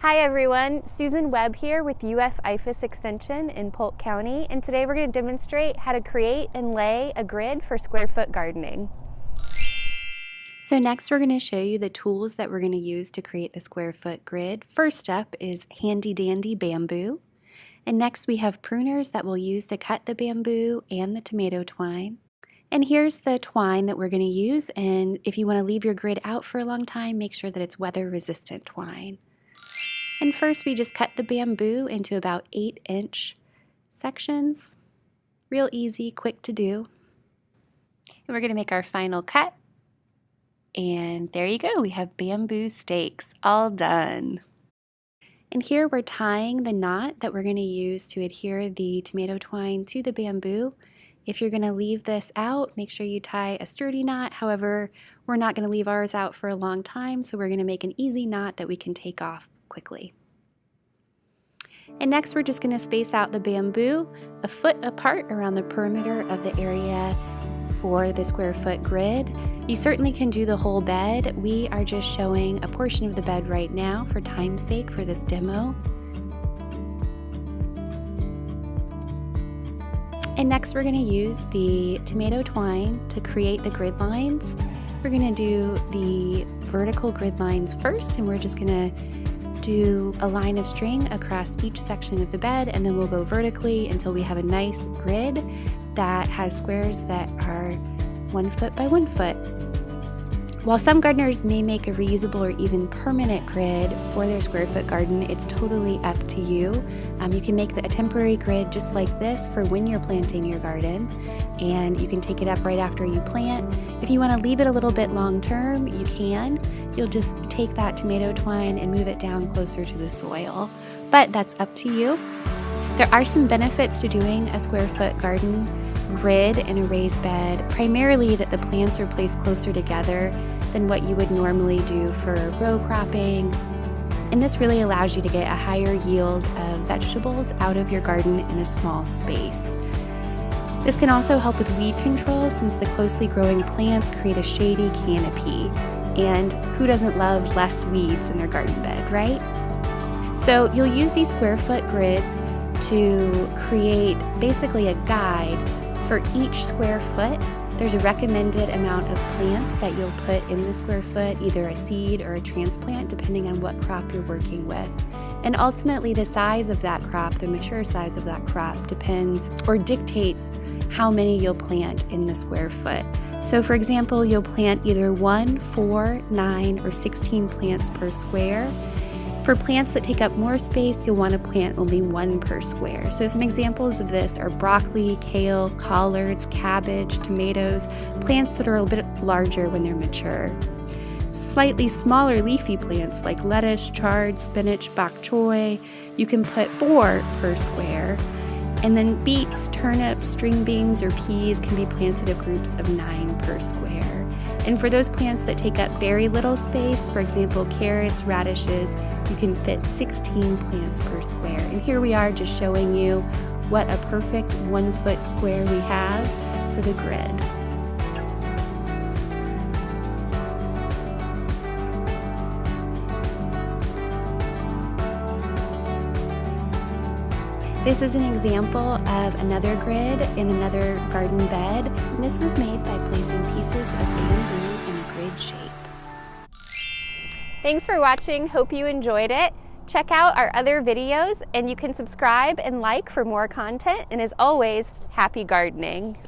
Hi everyone, Susan Webb here with IFAS Extension in Polk County, and today we're going to demonstrate how to create and lay a grid for square foot gardening. So next we're going to show you the tools that we're going to use to create the square foot grid. First up is handy dandy bamboo, and next we have pruners that we'll use to cut the bamboo and the tomato twine. And here's the twine that we're going to use, and if you want to leave your grid out for a long time, make sure that it's weather resistant twine. And first we just cut the bamboo into about 8-inch sections. Real easy, quick to do. And we're going to make our final cut. And there you go, we have bamboo stakes all done. And here we're tying the knot that we're going to use to adhere the tomato twine to the bamboo. If you're going to leave this out, make sure you tie a sturdy knot. However, we're not going to leave ours out for a long time, so we're going to make an easy knot that we can take off quickly. And next we're just going to space out the bamboo a foot apart around the perimeter of the area for the square foot grid. You certainly can do the whole bed. We are just showing a portion of the bed right now for time's sake for this demo. And next we're going to use the tomato twine to create the grid lines. We're going to do the vertical grid lines first, and we're just going to do a line of string across each section of the bed, and then we'll go vertically until we have a nice grid that has squares that are 1 foot by 1 foot. While some gardeners may make a reusable or even permanent grid for their square foot garden, it's totally up to you. You can make a temporary grid just like this for when you're planting your garden, and you can take it up right after you plant. If you want to leave it a little bit long term, you can. You'll just take that tomato twine and move it down closer to the soil, but that's up to you. There are some benefits to doing a square foot garden grid in a raised bed, primarily that the plants are placed closer together than what you would normally do for row cropping. And this really allows you to get a higher yield of vegetables out of your garden in a small space. This can also help with weed control, since the closely growing plants create a shady canopy. And who doesn't love less weeds in their garden bed, right? So you'll use these square foot grids to create basically a guide for each square foot. There's a recommended amount of plants that you'll put in the square foot, either a seed or a transplant, depending on what crop you're working with. And ultimately the size of that crop, the mature size of that crop, depends or dictates how many you'll plant in the square foot. So for example, you'll plant either 1, 4, 9, or 16 plants per square. For plants that take up more space, you'll want to plant only 1 per square. So some examples of this are broccoli, kale, collards, cabbage, tomatoes, plants that are a little bit larger when they're mature. Slightly smaller leafy plants like lettuce, chard, spinach, bok choy, you can put 4 per square. And then beets, turnips, string beans, or peas can be planted in groups of 9 per square. And for those plants that take up very little space, for example, carrots, radishes, you can fit 16 plants per square. And here we are just showing you what a perfect 1 foot square we have for the grid. This is an example of another grid in another garden bed. And this was made by placing pieces of bamboo in a grid shape. Thanks for watching. Hope you enjoyed it. Check out our other videos, and you can subscribe and like for more content. And as always, happy gardening.